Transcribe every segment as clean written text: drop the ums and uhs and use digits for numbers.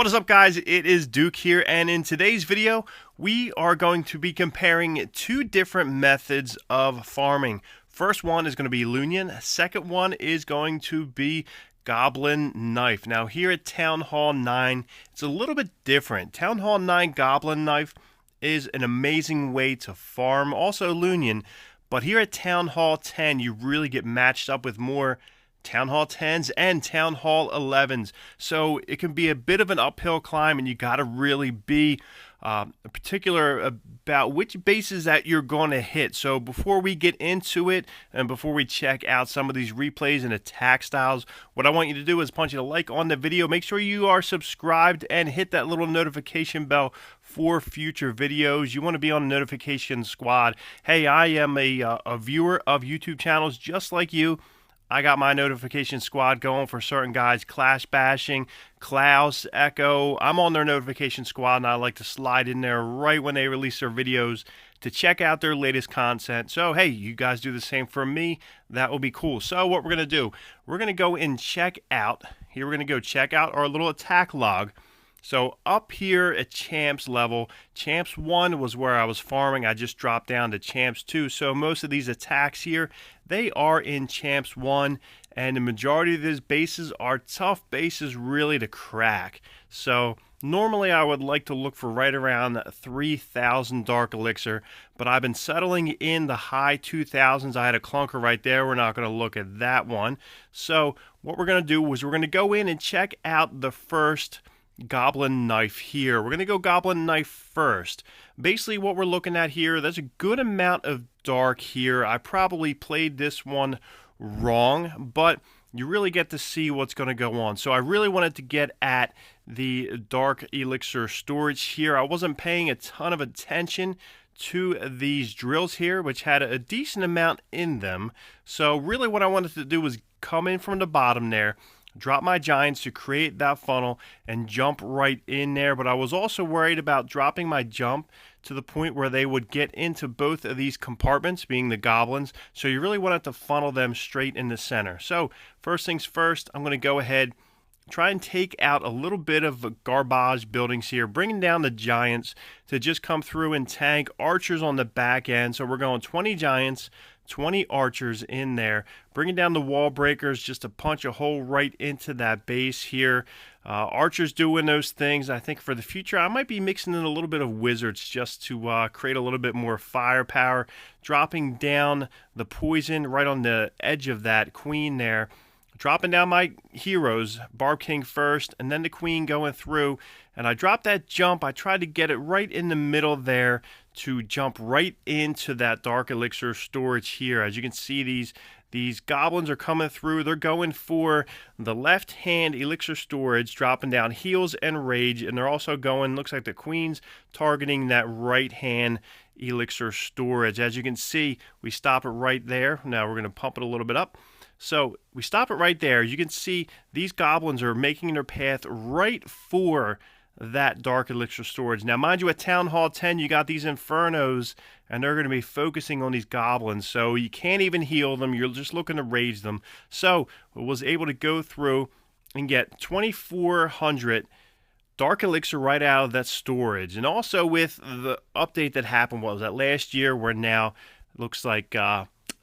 What is up, guys? It is Duke here, and in today's video we are going to be comparing two different methods of farming. First one is going to be Lunion. Second one is going to be Goblin Knife. Now here at Town Hall 9, it's a little bit different. Town Hall 9 Goblin Knife is an amazing way to farm, also Lunion, but here at Town Hall 10 you really get matched up with more Town Hall 10s and Town Hall 11s. So it can be a bit of an uphill climb, and you got to really be particular about which bases that you're going to hit. So before we get into it and before we check out some of these replays and attack styles, what I want you to do is punch a like on the video. Make sure you are subscribed and hit that little notification bell for future videos. You want to be on the notification squad. Hey, I am a viewer of YouTube channels just like you. I got my notification squad going for certain guys, Clash Bashing, Klaus, Echo. I'm on their notification squad, and I like to slide in there right when they release their videos to check out their latest content. So, hey, you guys do the same for me. That will be cool. So what we're going to do, we're going to go and check out, here we're going to go check out our little attack log. So up here at Champs level, Champs 1 was where I was farming. I just dropped down to Champs 2. So most of these attacks here, they are in Champs 1. And the majority of these bases are tough bases really to crack. So normally I would like to look for right around 3,000 Dark Elixir. But I've been settling in the high 2,000s. I had a clunker right there. We're not going to look at that one. So what we're going to do is we're going to go in and check out the first Goblin Knife here. We're going to go Goblin Knife first. Basically what we're looking at here, there's a good amount of dark here. I probably played this one wrong, but you really get to see what's going to go on. So I really wanted to get at the Dark Elixir storage here. I wasn't paying a ton of attention to these drills here, which had a decent amount in them. So really what I wanted to do was come in from the bottom there, drop my giants to create that funnel and jump right in there. But I was also worried about dropping my jump to the point where they would get into both of these compartments, being the goblins. So you really wanted to funnel them straight in the center. So first things first, I'm going to go ahead, try and take out a little bit of garbage buildings here, bringing down the giants to just come through and tank archers on the back end. So we're going 20 giants, 20 archers in there, bringing down the wall breakers just to punch a hole right into that base here. Archers doing those things. I think for the future I might be mixing in a little bit of wizards just to create a little bit more firepower, dropping down the poison right on the edge of that queen there, dropping down my heroes, Barb King first and then the queen going through, and I dropped that jump. I tried to get it right in the middle there to jump right into that Dark Elixir storage here. As you can see, these goblins are coming through. They're going for the left hand elixir storage, dropping down heals and rage, and they're also going, looks like the queen's targeting that right hand elixir storage. As you can see, we stop it right there. Now we're going to pump it a little bit up. So we stop it right there. You can see these goblins are making their path right for that Dark Elixir storage. Now mind you, at Town Hall 10 you got these Infernos, and they're going to be focusing on these goblins, so you can't even heal them. You're just looking to rage them. So I was able to go through and get 2,400 Dark Elixir right out of that storage. And also with the update that happened, what was that, last year, where now it looks like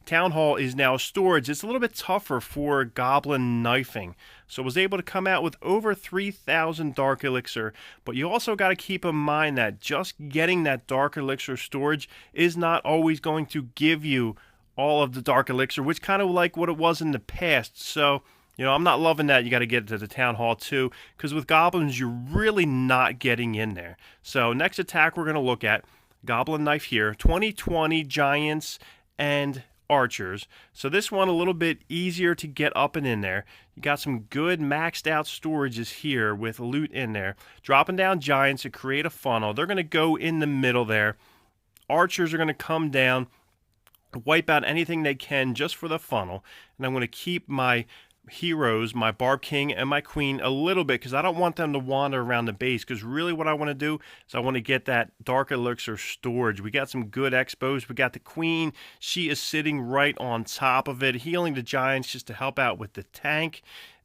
Town Hall is now storage. It's a little bit tougher for Goblin Knifing. So I was able to come out with over 3,000 Dark Elixir. But you also got to keep in mind that just getting that Dark Elixir storage is not always going to give you all of the Dark Elixir, which kind of like what it was in the past. So, you know, I'm not loving that. You got to get to the Town Hall 2, because with goblins, you're really not getting in there. So next attack we're going to look at, Goblin Knife here, 2020 giants and archers. So this one a little bit easier to get up and in there. You got some good maxed out storages here with loot in there. Dropping down giants to create a funnel. They're going to go in the middle there. Archers are going to come down, wipe out anything they can just for the funnel. And I'm going to keep my heroes, my Barb King and my Queen, a little bit, because I don't want them to wander around the base, because really what I want to do is I want to get that Dark Elixir storage. We got some good expos. We got the Queen. She is sitting right on top of it, healing the giants just to help out with the tank.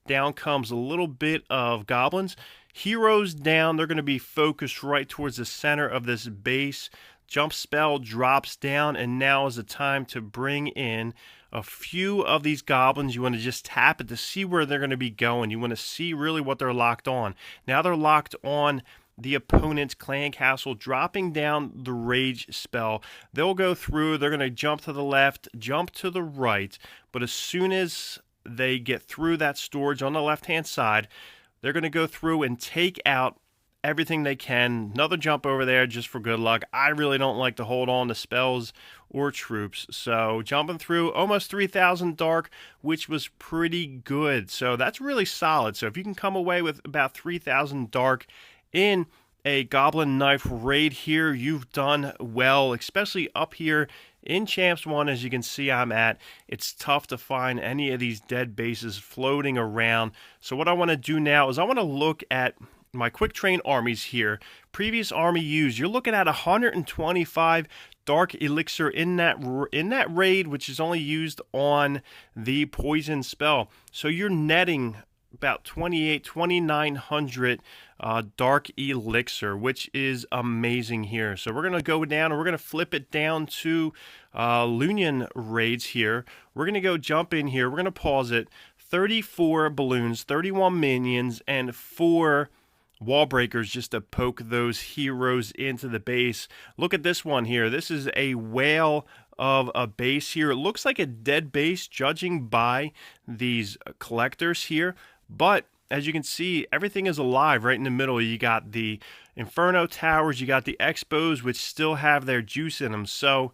Down comes a little bit of goblins. Heroes down, they're going to be focused right towards the center of this base. Jump spell drops down, and now is the time to bring in a few of these goblins. You want to just tap it to see where they're going to be going. You want to see really what they're locked on. Now they're locked on the opponent's clan castle, dropping down the rage spell. They'll go through, they're going to jump to the left, jump to the right, but as soon as they get through that storage on the left hand side, they're going to go through and take out everything they can. Another jump over there just for good luck. I really don't like to hold on to spells or troops, so jumping through almost 3,000 dark, which was pretty good. So that's really solid. So if you can come away with about 3,000 dark in a Goblin Knife raid here, you've done well, especially up here in Champs 1. As you can see I'm at, it's tough to find any of these dead bases floating around. So what I want to do now is I want to look at my quick train armies here. Previous army used, you're looking at 125 Dark Elixir in that raid, which is only used on the poison spell. So you're netting about 2,900 Dark Elixir, which is amazing here. So we're going to go down and we're going to flip it down to Lunion raids here. We're going to go jump in here. We're going to pause it. 34 balloons, 31 minions, and 4 wall breakers just to poke those heroes into the base. Look at this one here. This is a whale of a base here. It looks like a dead base judging by these collectors here, but as you can see, everything is alive right in the middle. You got the Inferno Towers, you got the Expos, which still have their juice in them. So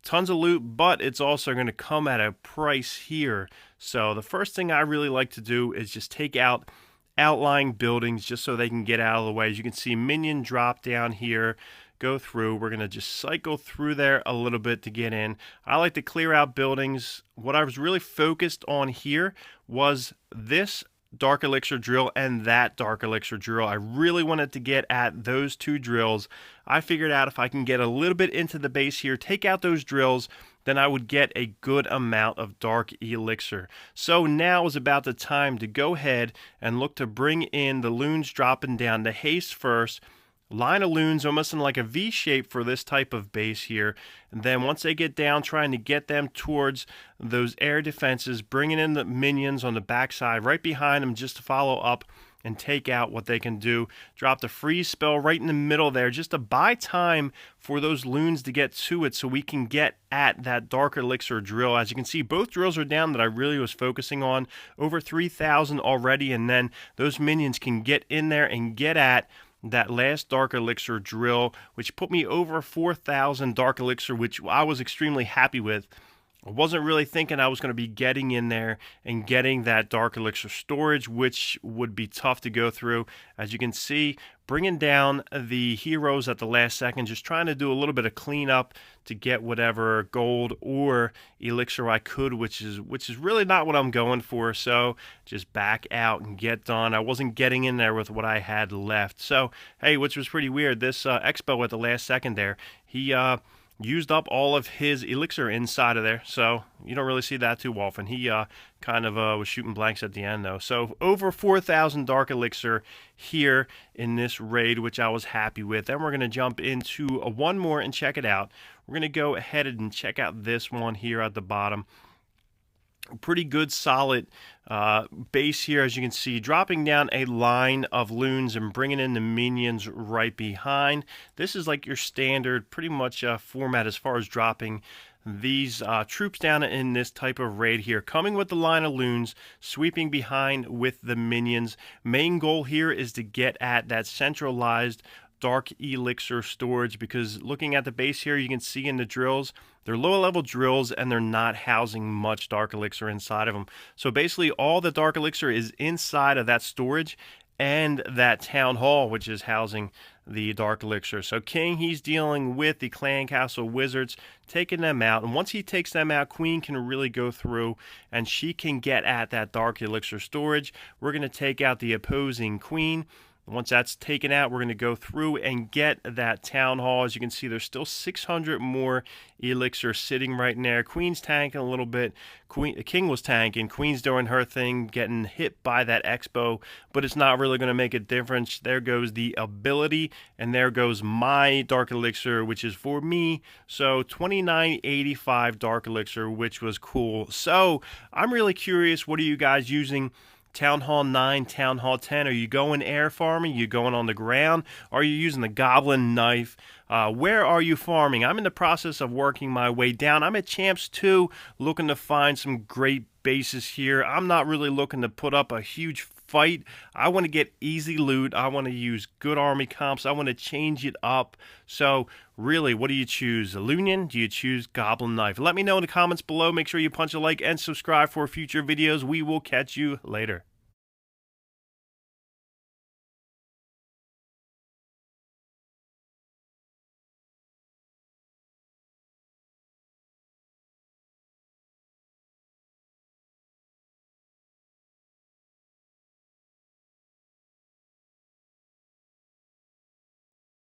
tons of loot, but it's also going to come at a price here. So the first thing I really like to do is just take out outlying buildings just so they can get out of the way. As you can see, minion drop down here, go through. We're going to just cycle through there a little bit to get in. I like to clear out buildings. What I was really focused on here was this Dark Elixir drill and that Dark Elixir drill. I really wanted to get at those two drills. I figured out if I can get a little bit into the base here, take out those drills, then I would get a good amount of Dark Elixir. So now is about the time to go ahead and look to bring in the loons dropping down. The haste first, line of loons almost in like a V shape for this type of base here. And then once they get down, trying to get them towards those air defenses, bringing in the minions on the backside right behind them just to follow up and take out what they can do. Drop the freeze spell right in the middle there just to buy time for those loons to get to it so we can get at that Dark Elixir drill. As you can see, both drills are down that I really was focusing on. Over 3,000 already, and then those minions can get in there and get at that last Dark Elixir drill, which put me over 4,000 Dark Elixir, which I was extremely happy with. I wasn't really thinking I was going to be getting in there and getting that Dark Elixir storage, which would be tough to go through. As you can see, bringing down the heroes at the last second, just trying to do a little bit of cleanup to get whatever gold or elixir I could, which is really not what I'm going for. So just back out and get done. I wasn't getting in there with what I had left. So, hey, which was pretty weird. This Expo at the last second there, he used up all of his elixir inside of there, so you don't really see that too often. He kind of was shooting blanks at the end, though. So over 4,000 Dark Elixir here in this raid, which I was happy with. Then we're going to jump into one more and check it out. We're going to go ahead and check out this one here at the bottom. Pretty good, solid base here, as you can see, dropping down a line of loons and bringing in the minions right behind. This is like your standard, pretty much format as far as dropping these troops down in this type of raid here. Coming with the line of loons, sweeping behind with the minions. Main goal here is to get at that centralized Dark Elixir storage, because looking at the base here, you can see in the drills, they're lower level drills and they're not housing much Dark Elixir inside of them. So basically all the Dark Elixir is inside of that storage and that town hall, which is housing the Dark Elixir. So King, he's dealing with the Clan Castle Wizards, taking them out. And once he takes them out, Queen can really go through and she can get at that Dark Elixir storage. We're going to take out the opposing Queen. Once that's taken out, we're going to go through and get that Town Hall. As you can see, there's still 600 more elixir sitting right there. Queen's tanking a little bit. King was tanking. Queen's doing her thing, getting hit by that Expo, but it's not really going to make a difference. There goes the ability, and there goes my Dark Elixir, which is for me. So 2985 Dark Elixir, which was cool. So I'm really curious, what are you guys using? Town Hall 9, Town Hall 10. Are you going air farming? Are you going on the ground? Are you using the Goblin Knife? Where are you farming? I'm in the process of working my way down. I'm at Champs 2, looking to find some great bases here. I'm not really looking to put up a huge fight. I want to get easy loot. I want to use good army comps. I want to change it up. So really, what do you choose? Lunion? Do you choose Goblin Knife? Let me know in the comments below. Make sure you punch a like and subscribe for future videos. We will catch you later.